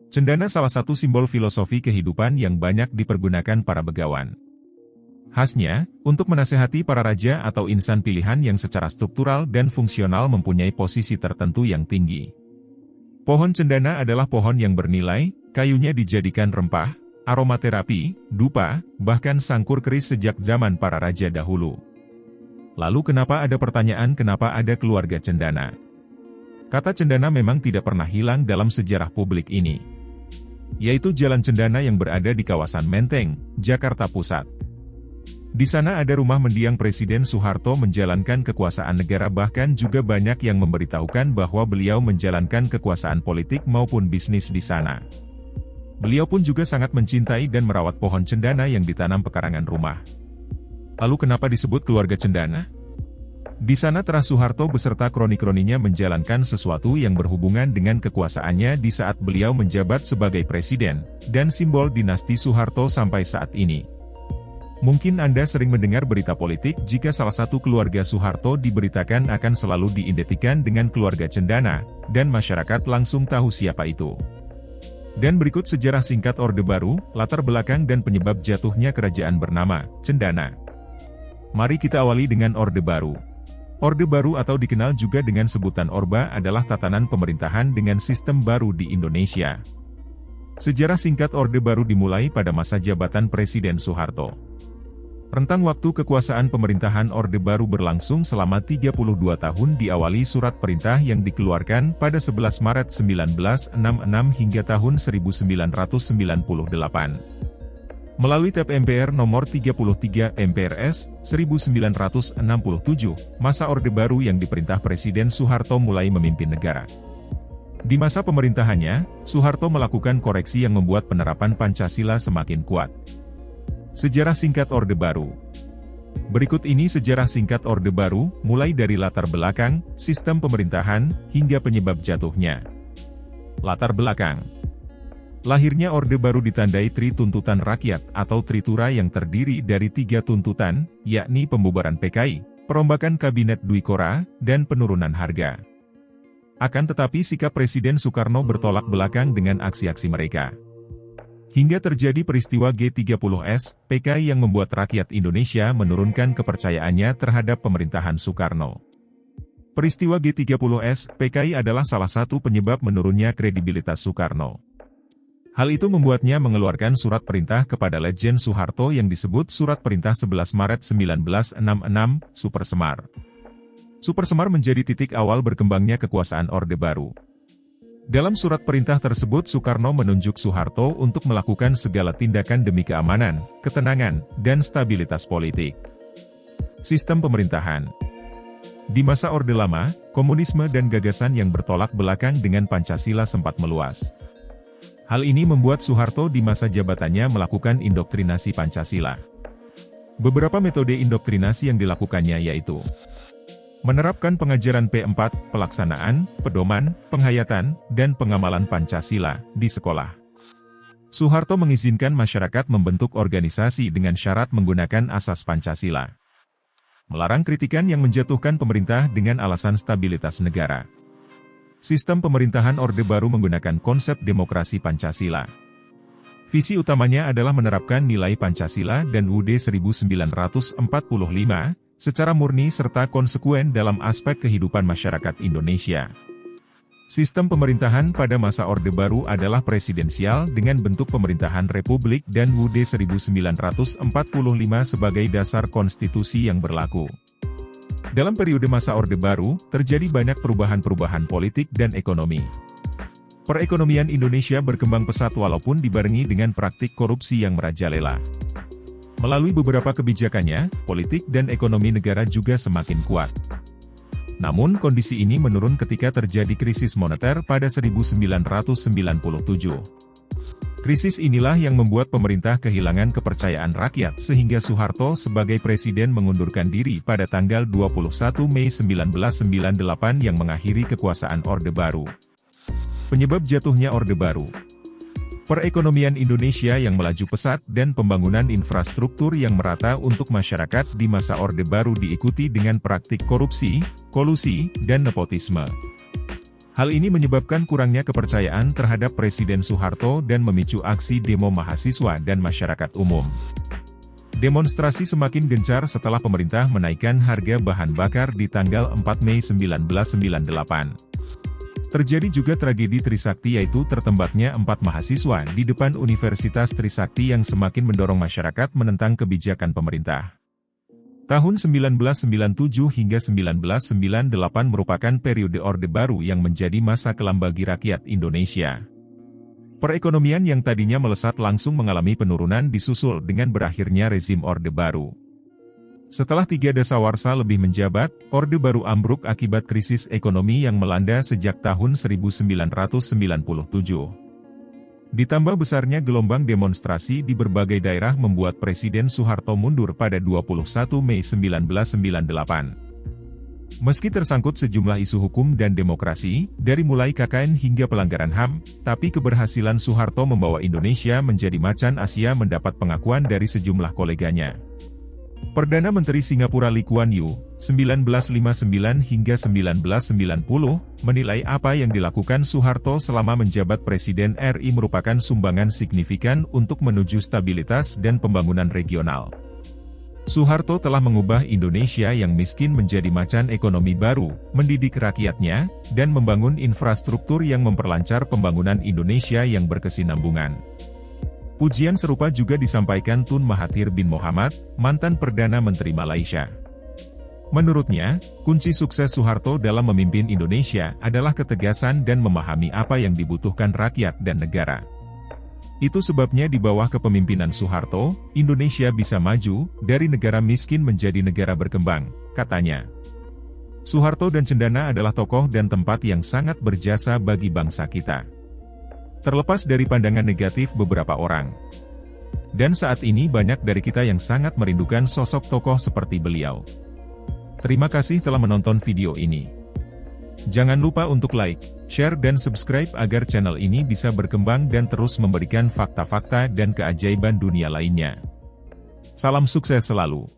Cendana salah satu simbol filosofi kehidupan yang banyak dipergunakan para begawan. Khasnya, untuk menasehati para raja atau insan pilihan yang secara struktural dan fungsional mempunyai posisi tertentu yang tinggi. Pohon cendana adalah pohon yang bernilai, kayunya dijadikan rempah, aromaterapi, dupa, bahkan sangkur keris sejak zaman para raja dahulu. Lalu kenapa ada pertanyaan kenapa ada keluarga cendana? Kata cendana memang tidak pernah hilang dalam sejarah publik ini. Yaitu Jalan Cendana yang berada di kawasan Menteng, Jakarta Pusat. Di sana ada rumah mendiang Presiden Soeharto menjalankan kekuasaan negara, bahkan juga banyak yang memberitahukan bahwa beliau menjalankan kekuasaan politik maupun bisnis di sana. Beliau pun juga sangat mencintai dan merawat pohon cendana yang ditanam pekarangan rumah. Lalu kenapa disebut keluarga cendana? Di sana terah Soeharto beserta kroni-kroninya menjalankan sesuatu yang berhubungan dengan kekuasaannya di saat beliau menjabat sebagai presiden, dan simbol dinasti Soeharto sampai saat ini. Mungkin Anda sering mendengar berita politik jika salah satu keluarga Soeharto diberitakan akan selalu diidentikan dengan keluarga cendana, dan masyarakat langsung tahu siapa itu. Dan berikut sejarah singkat Orde Baru, latar belakang dan penyebab jatuhnya kerajaan bernama Cendana. Mari kita awali dengan Orde Baru. Orde Baru atau dikenal juga dengan sebutan Orba adalah tatanan pemerintahan dengan sistem baru di Indonesia. Sejarah singkat Orde Baru dimulai pada masa jabatan Presiden Soeharto. Rentang waktu kekuasaan pemerintahan Orde Baru berlangsung selama 32 tahun diawali surat perintah yang dikeluarkan pada 11 Maret 1966 hingga tahun 1998. Melalui TAP MPR nomor 33 MPRS 1967, masa Orde Baru yang diperintah Presiden Soeharto mulai memimpin negara. Di masa pemerintahannya, Soeharto melakukan koreksi yang membuat penerapan Pancasila semakin kuat. Sejarah singkat Orde Baru. Berikut ini sejarah singkat Orde Baru, mulai dari latar belakang, sistem pemerintahan, hingga penyebab jatuhnya. Latar belakang. Lahirnya Orde Baru ditandai Tri Tuntutan Rakyat atau Tritura yang terdiri dari 3 tuntutan, yakni pembubaran PKI, perombakan Kabinet Dwi Kora, dan penurunan harga. Akan tetapi sikap Presiden Soekarno bertolak belakang dengan aksi-aksi mereka. Hingga terjadi peristiwa G30S, PKI yang membuat rakyat Indonesia menurunkan kepercayaannya terhadap pemerintahan Soekarno. Peristiwa G30S, PKI adalah salah satu penyebab menurunnya kredibilitas Soekarno. Hal itu membuatnya mengeluarkan surat perintah kepada Letjen Soeharto yang disebut Surat Perintah 11 Maret 1966, Super Semar. Super Semar menjadi titik awal berkembangnya kekuasaan Orde Baru. Dalam surat perintah tersebut Soekarno menunjuk Soeharto untuk melakukan segala tindakan demi keamanan, ketenangan, dan stabilitas politik. Sistem pemerintahan. Di masa Orde Lama, komunisme dan gagasan yang bertolak belakang dengan Pancasila sempat meluas. Hal ini membuat Soeharto di masa jabatannya melakukan indoktrinasi Pancasila. Beberapa metode indoktrinasi yang dilakukannya yaitu menerapkan pengajaran P4, pelaksanaan, pedoman, penghayatan, dan pengamalan Pancasila di sekolah. Soeharto mengizinkan masyarakat membentuk organisasi dengan syarat menggunakan asas Pancasila. Melarang kritikan yang menjatuhkan pemerintah dengan alasan stabilitas negara. Sistem pemerintahan Orde Baru menggunakan konsep demokrasi Pancasila. Visi utamanya adalah menerapkan nilai Pancasila dan UUD 1945 secara murni serta konsekuen dalam aspek kehidupan masyarakat Indonesia. Sistem pemerintahan pada masa Orde Baru adalah presidensial dengan bentuk pemerintahan republik dan UUD 1945 sebagai dasar konstitusi yang berlaku. Dalam periode masa Orde Baru, terjadi banyak perubahan-perubahan politik dan ekonomi. Perekonomian Indonesia berkembang pesat walaupun dibarengi dengan praktik korupsi yang merajalela. Melalui beberapa kebijakannya, politik dan ekonomi negara juga semakin kuat. Namun kondisi ini menurun ketika terjadi krisis moneter pada 1997. Krisis inilah yang membuat pemerintah kehilangan kepercayaan rakyat sehingga Soeharto sebagai presiden mengundurkan diri pada tanggal 21 Mei 1998 yang mengakhiri kekuasaan Orde Baru. Penyebab jatuhnya Orde Baru. Perekonomian Indonesia yang melaju pesat dan pembangunan infrastruktur yang merata untuk masyarakat di masa Orde Baru diikuti dengan praktik korupsi, kolusi, dan nepotisme. Hal ini menyebabkan kurangnya kepercayaan terhadap Presiden Soeharto dan memicu aksi demo mahasiswa dan masyarakat umum. Demonstrasi semakin gencar setelah pemerintah menaikkan harga bahan bakar di tanggal 4 Mei 1998. Terjadi juga tragedi Trisakti, yaitu tertembaknya 4 mahasiswa di depan Universitas Trisakti yang semakin mendorong masyarakat menentang kebijakan pemerintah. Tahun 1997 hingga 1998 merupakan periode Orde Baru yang menjadi masa kelam bagi rakyat Indonesia. Perekonomian yang tadinya melesat langsung mengalami penurunan disusul dengan berakhirnya rezim Orde Baru. Setelah 3 dasawarsa lebih menjabat, Orde Baru ambruk akibat krisis ekonomi yang melanda sejak tahun 1997. Ditambah besarnya gelombang demonstrasi di berbagai daerah membuat Presiden Soeharto mundur pada 21 Mei 1998. Meski tersangkut sejumlah isu hukum dan demokrasi, dari mulai KKN hingga pelanggaran HAM, tapi keberhasilan Soeharto membawa Indonesia menjadi macan Asia mendapat pengakuan dari sejumlah koleganya. Perdana Menteri Singapura Lee Kuan Yew, 1959 hingga 1990, menilai apa yang dilakukan Soeharto selama menjabat Presiden RI merupakan sumbangan signifikan untuk menuju stabilitas dan pembangunan regional. Soeharto telah mengubah Indonesia yang miskin menjadi macan ekonomi baru, mendidik rakyatnya, dan membangun infrastruktur yang memperlancar pembangunan Indonesia yang berkesinambungan. Pujian serupa juga disampaikan Tun Mahathir bin Mohamad, mantan Perdana Menteri Malaysia. Menurutnya, kunci sukses Soeharto dalam memimpin Indonesia adalah ketegasan dan memahami apa yang dibutuhkan rakyat dan negara. Itu sebabnya di bawah kepemimpinan Soeharto, Indonesia bisa maju, dari negara miskin menjadi negara berkembang, katanya. Soeharto dan Cendana adalah tokoh dan tempat yang sangat berjasa bagi bangsa kita. Terlepas dari pandangan negatif beberapa orang. Dan saat ini banyak dari kita yang sangat merindukan sosok tokoh seperti beliau. Terima kasih telah menonton video ini. Jangan lupa untuk like, share dan subscribe agar channel ini bisa berkembang dan terus memberikan fakta-fakta dan keajaiban dunia lainnya. Salam sukses selalu.